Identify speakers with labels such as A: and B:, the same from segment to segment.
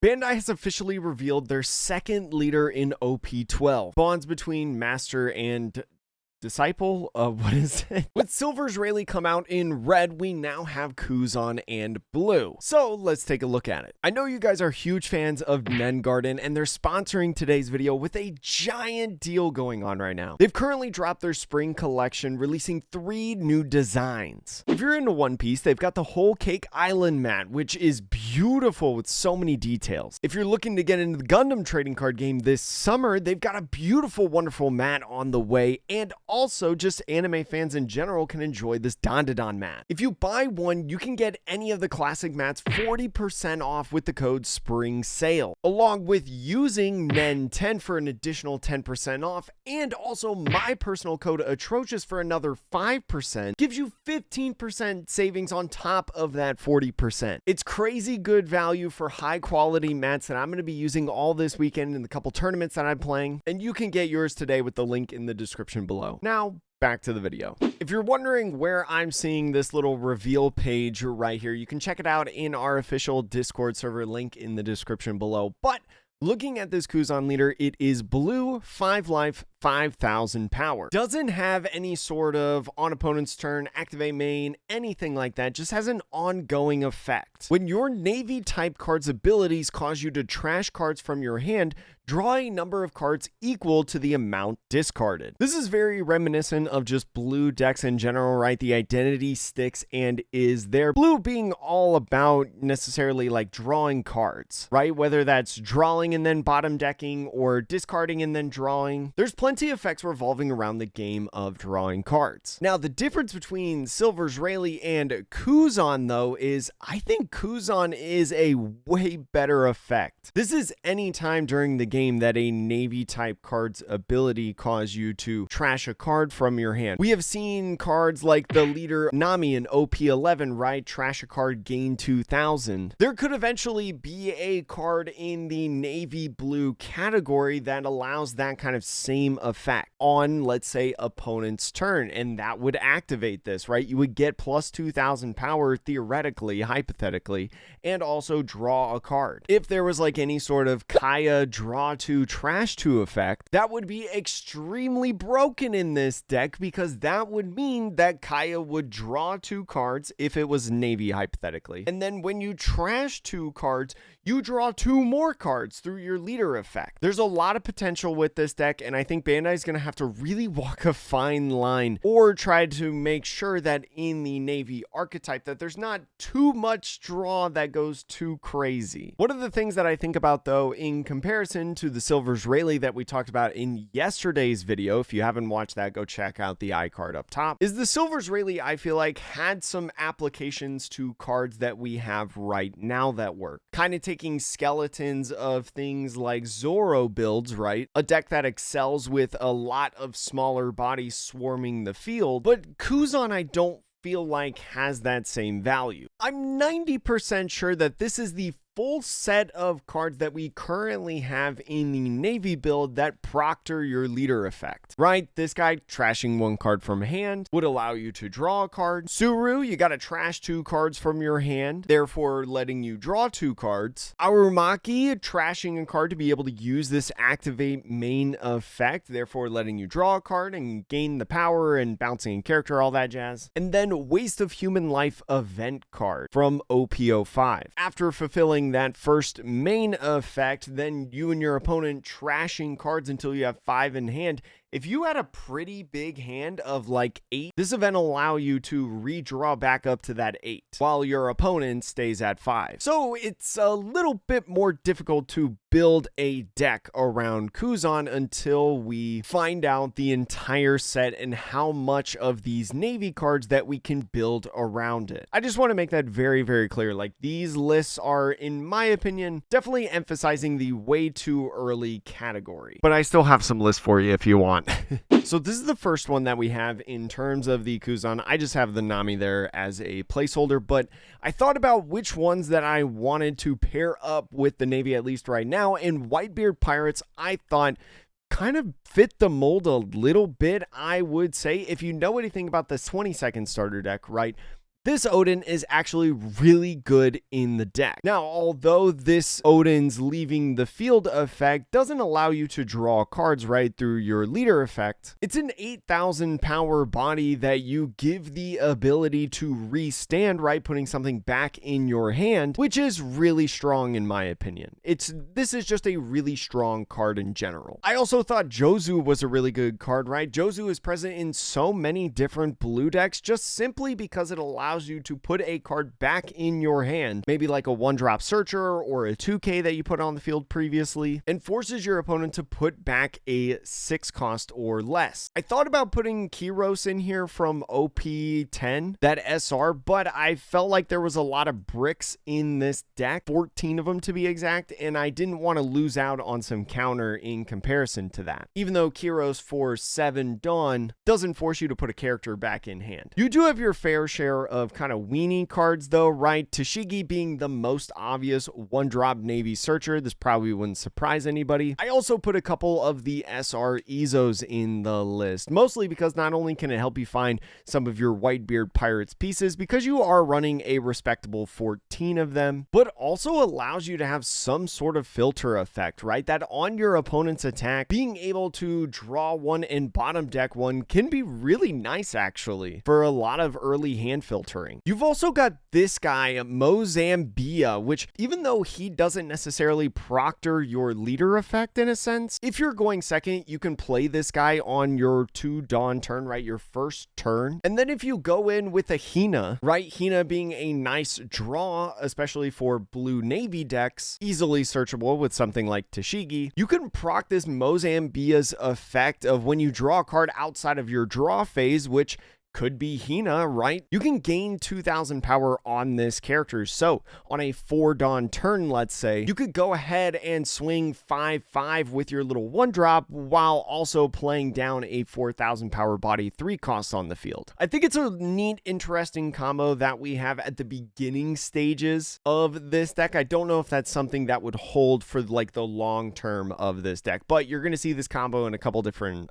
A: Bandai has officially revealed their second leader in OP12. Bonds between Master and Disciple? What is it? With Silver's Rayleigh come out in red, we now have Kuzan and blue. So let's take a look at it. I know you guys are huge fans of Nen Garden, and they're sponsoring today's video with a giant deal going on right now. They've currently dropped their spring collection, releasing 3 new designs. If you're into One Piece, they've got the Whole Cake Island mat, which is beautiful with so many details. If you're looking to get into the Gundam trading card game this summer, they've got a beautiful, wonderful mat on the way, and also, just anime fans in general can enjoy this Dandadan mat. If you buy one, you can get any of the classic mats 40% off with the code Spring Sale, along with using NEN10 for an additional 10% off, and also my personal code Atrocious for another 5%, gives you 15% savings on top of that 40%. It's crazy good value for high quality mats that I'm going to be using all this weekend in the couple tournaments that I'm playing, and you can get yours today with the link in the description below. Now, back to the video. If you're wondering where I'm seeing this little reveal page right here, you can check it out in our official Discord server, link in the description below. But looking at this Kuzan leader, it is blue, 5 life, 5,000 power. Doesn't have any sort of on opponent's turn, activate main, anything like that. Just has an ongoing effect. When your Navy type card's abilities cause you to trash cards from your hand, draw a number of cards equal to the amount discarded. This is very reminiscent of just blue decks in general, right? The identity sticks and is there. Blue being all about necessarily like drawing cards, right? Whether that's drawing and then bottom decking or discarding and then drawing. There's plenty of effects revolving around the game of drawing cards. Now, the difference between Silver's Rayleigh and Kuzan, though, is I think Kuzan is a way better effect. This is any time during the game that a Navy type card's ability cause you to trash a card from your hand. We have seen cards like the leader Nami in OP11, right? Trash a card, gain 2,000. There could eventually be a card in the Navy blue category that allows that kind of same effect on, let's say, opponent's turn, and that would activate this, right? You would get plus 2,000 power theoretically, hypothetically, and also draw a card. If there was like any sort of Kaya draw to trash to effect, that would be extremely broken in this deck, because that would mean that Kaya would draw 2 cards if it was Navy, hypothetically, and then when you trash 2 cards, you draw 2 more cards through your leader effect. There's a lot of potential with this deck, and I think Bandai is going to have to really walk a fine line or try to make sure that in the Navy archetype that there's not too much draw that goes too crazy. One of the things that I think about, though, in comparison to the Silver's Rayleigh that we talked about in yesterday's video, if you haven't watched that, go check out the iCard up top, is the Silver's Rayleigh, I feel like, had some applications to cards that we have right now that work. Kind of taking skeletons of things like Zoro builds, right? A deck that excels with a lot of smaller bodies swarming the field, but Kuzan I don't feel like has that same value. I'm 90% sure that this is the full set of cards that we currently have in the Navy build that proctor your leader effect, right? This guy trashing 1 card from hand would allow you to draw a card. Suru, you gotta trash 2 cards from your hand, therefore letting you draw 2 cards. Arumaki, trashing a card to be able to use this activate main effect, therefore letting you draw a card and gain the power and bouncing in character, all that jazz. And then Waste of Human Life event card from OP05. After fulfilling that first main effect, then you and your opponent trashing cards until you have 5 in hand. If you had a pretty big hand of like 8, this event will allow you to redraw back up to that 8 while your opponent stays at 5. So it's a little bit more difficult to build a deck around Kuzan until we find out the entire set and how much of these Navy cards that we can build around it. I just want to make that very, very clear. Like, these lists are, in my opinion, definitely emphasizing the way too early category. But I still have some lists for you if you want. So this is the first one that we have in terms of the Kuzan. I just have the Nami there as a placeholder, but I thought about which ones that I wanted to pair up with the Navy, at least right now, and Whitebeard Pirates, I thought, kind of fit the mold a little bit, I would say. If you know anything about this 20-second starter deck, right? this Odin is actually really good in the deck. Now, although this Odin's leaving the field effect doesn't allow you to draw cards right through your leader effect, it's an 8,000 power body that you give the ability to restand, right, putting something back in your hand, which is really strong in my opinion. This is just a really strong card in general. I also thought Jozu was a really good card, right? Jozu is present in so many different blue decks just simply because it allows you to put a card back in your hand, maybe like a 1-drop Searcher or a 2K that you put on the field previously, and forces your opponent to put back a 6 cost or less. I thought about putting Kyros in here from OP10, that SR, but I felt like there was a lot of bricks in this deck, 14 of them to be exact, and I didn't want to lose out on some counter in comparison to that. Even though Kyros for 7 Dawn doesn't force you to put a character back in hand. You do have your fair share of kind of weenie cards though, right? Tashigi being the most obvious 1-drop Navy Searcher. This probably wouldn't surprise anybody. I also put a couple of the SR Izos in the list, mostly because not only can it help you find some of your Whitebeard Pirates pieces because you are running a respectable 14 of them, but also allows you to have some sort of filter effect, right? That on your opponent's attack, being able to draw one and bottom deck one can be really nice actually for a lot of early hand filtering. You've also got this guy, Mozambia, which even though he doesn't necessarily proctor your leader effect in a sense, if you're going second, you can play this guy on your 2 Dawn turn, right? Your first turn. And then if you go in with a Hina, right? Hina being a nice draw, especially for blue Navy decks, easily searchable with something like Tashigi, you can proc this Mozambia's effect of when you draw a card outside of your draw phase, which could be Hina, right? You can gain 2,000 power on this character. So on a 4 Dawn turn, let's say, you could go ahead and swing 5/5 with your little 1-drop while also playing down a 4,000 power body 3 cost on the field. I think it's a neat, interesting combo that we have at the beginning stages of this deck. I don't know if that's something that would hold for like the long term of this deck, but you're going to see this combo in a couple different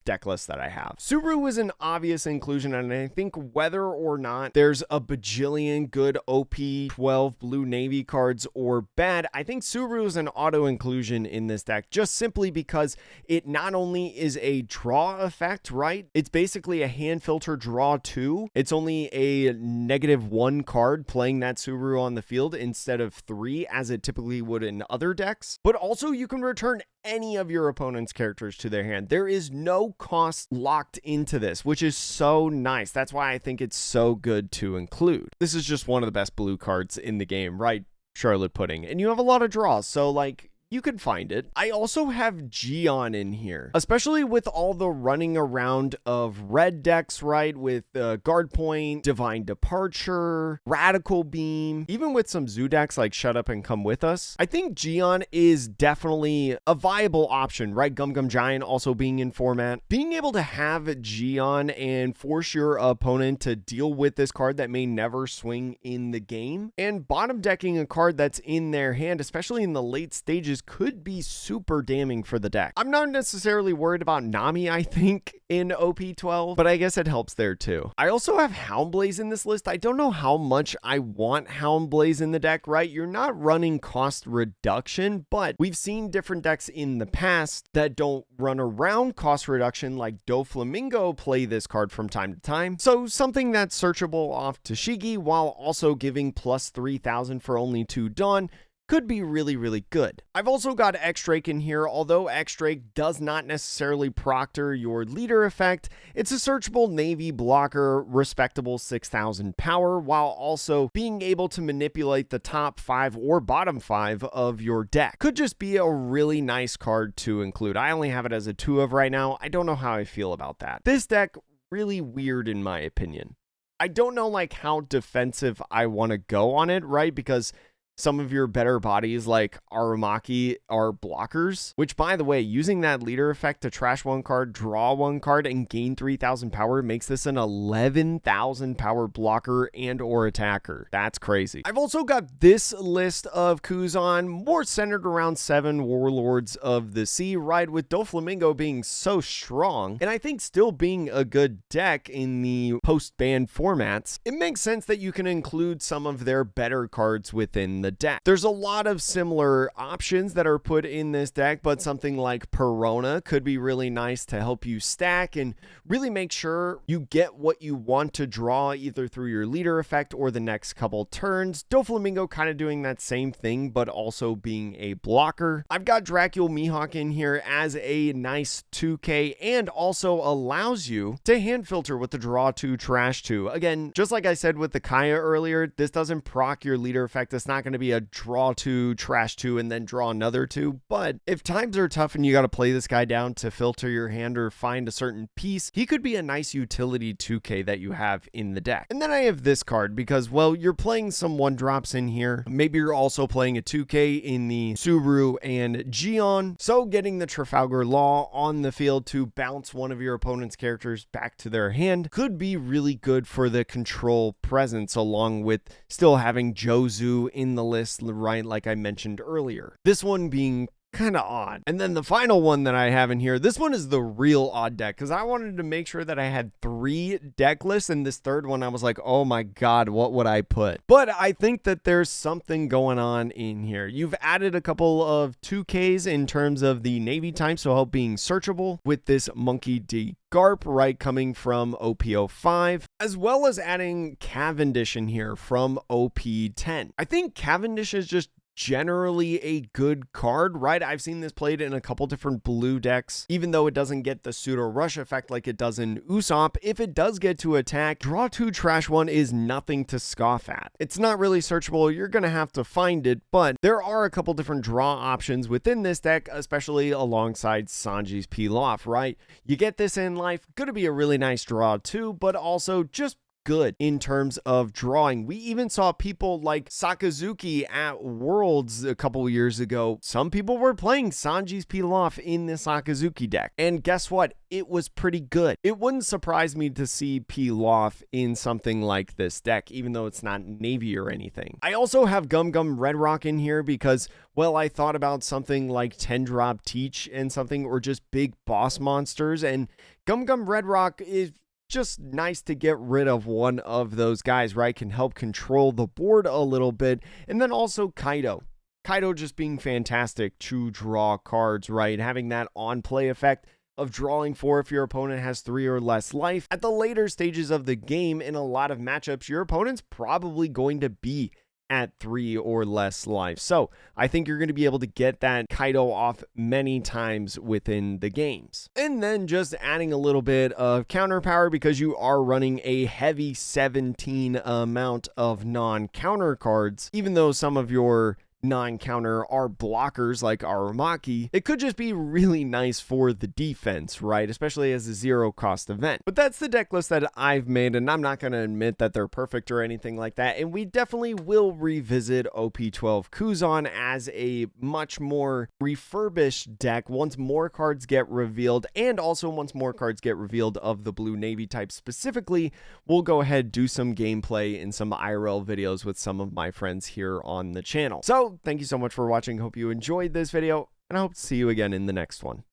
A: deck list that I have. Subaru is an obvious inclusion, and I think whether or not there's a bajillion good OP12 blue Navy cards or bad, I think Subaru is an auto inclusion in this deck just simply because it not only is a draw effect, right? It's basically a hand filter draw 2. It's only a -1 card playing that Subaru on the field instead of 3 as it typically would in other decks, but also you can return any of your opponent's characters to their hand. There is no cost locked into this, which is so nice. That's why I think it's so good to include. This is just one of the best blue cards in the game, right? Charlotte Pudding. And you have a lot of draws, so like, you can find it. I also have Gion in here, especially with all the running around of red decks, right? With Guard Point, Divine Departure, Radical Beam, even with some Zoo decks like Shut Up and Come With Us. I think Gion is definitely a viable option, right? Gum Gum Giant also being in format. Being able to have Gion and force your opponent to deal with this card that may never swing in the game, and bottom decking a card that's in their hand, especially in the late stages, could be super damning for the deck. I'm not necessarily worried about Nami, I think, in OP12, but I guess it helps there too. I also have Houndblaze in this list. I don't know how much I want Houndblaze in the deck, right? You're not running cost reduction, but we've seen different decks in the past that don't run around cost reduction, like Doflamingo play this card from time to time. So something that's searchable off Tashigi while also giving plus 3,000 for only 2 Dawn could be really, really good. I've also got X-Drake in here. Although X-Drake does not necessarily proctor your leader effect, it's a searchable Navy blocker, respectable 6,000 power, while also being able to manipulate the top 5 or bottom 5 of your deck. Could just be a really nice card to include. I only have it as a 2 of right now. I don't know how I feel about that. This deck, really weird in my opinion. I don't know like how defensive I want to go on it, right? Because some of your better bodies like Arumaki are blockers, which by the way, using that leader effect to trash one card, draw one card, and gain 3,000 power makes this an 11,000 power blocker and or attacker. That's crazy. I've also got this list of Kuzan more centered around 7 Warlords of the Sea, right, with Doflamingo being so strong, and I think still being a good deck in the post-ban formats. It makes sense that you can include some of their better cards within the deck. There's a lot of similar options that are put in this deck, but something like Perona could be really nice to help you stack and really make sure you get what you want to draw either through your leader effect or the next couple turns. Doflamingo kind of doing that same thing, but also being a blocker. I've got Dracul Mihawk in here as a nice 2K and also allows you to hand filter with the draw 2, trash 2. Again, just like I said with the Kaya earlier, this doesn't proc your leader effect. It's not going to be a draw 2, trash 2, and then draw another 2. But if times are tough and you got to play this guy down to filter your hand or find a certain piece, he could be a nice utility 2K that you have in the deck. And then I have this card because, well, you're playing some 1-drops in here. Maybe you're also playing a 2K in the Subaru and Gion. So getting the Trafalgar Law on the field to bounce one of your opponent's characters back to their hand could be really good for the control presence, along with still having Jozu in the list, right, like I mentioned earlier. This one being kind of odd. And then the final one that I have in here, this one is the real odd deck because I wanted to make sure that I had 3 deck lists, and this third one I was like, oh my god, what would I put? But I think that there's something going on in here. You've added a couple of 2Ks in terms of the Navy type, so help being searchable with this Monkey D Garp, right, coming from OP12, as well as adding Cavendish in here from OP10. I think Cavendish is just generally a good card, right? I've seen this played in a couple different blue decks, even though it doesn't get the pseudo rush effect like it does in Usopp. If it does get to attack, draw 2, trash 1 is nothing to scoff at. It's not really searchable, you're gonna have to find it, but there are a couple different draw options within this deck, especially alongside Sanji's Pilaf, right? You get this in life, gonna be a really nice draw too, but also just good in terms of drawing. We even saw people like Sakazuki at Worlds a couple years ago. Some people were playing Sanji's Pilaf in the Sakazuki deck. And guess what? It was pretty good. It wouldn't surprise me to see Pilaf in something like this deck, even though it's not Navy or anything. I also have Gum Gum Red Rock in here because, well, I thought about something like 10-drop Teach and something, or just big boss monsters, and Gum Gum Red Rock is just nice to get rid of one of those guys, right? Can help control the board a little bit. And then also Kaido. Kaido just being fantastic to draw cards, right? Having that on play effect of drawing 4 if your opponent has 3 or less life. At the later stages of the game, in a lot of matchups, your opponent's probably going to be at 3 or less life. So I think you're going to be able to get that Kaido off many times within the games. And then just adding a little bit of counter power because you are running a heavy 17 amount of non-counter cards, even though some of your non-counter are blockers like Arumaki. It could just be really nice for the defense, right? Especially as a 0-cost event. But that's the deck list that I've made, and I'm not going to admit that they're perfect or anything like that. And we definitely will revisit OP12 Kuzan as a much more refurbished deck once more cards get revealed, and also once more cards get revealed of the Blue Navy type specifically. We'll go ahead, do some gameplay in some IRL videos with some of my friends here on the channel. So thank you so much for watching. Hope you enjoyed this video, and I hope to see you again in the next one.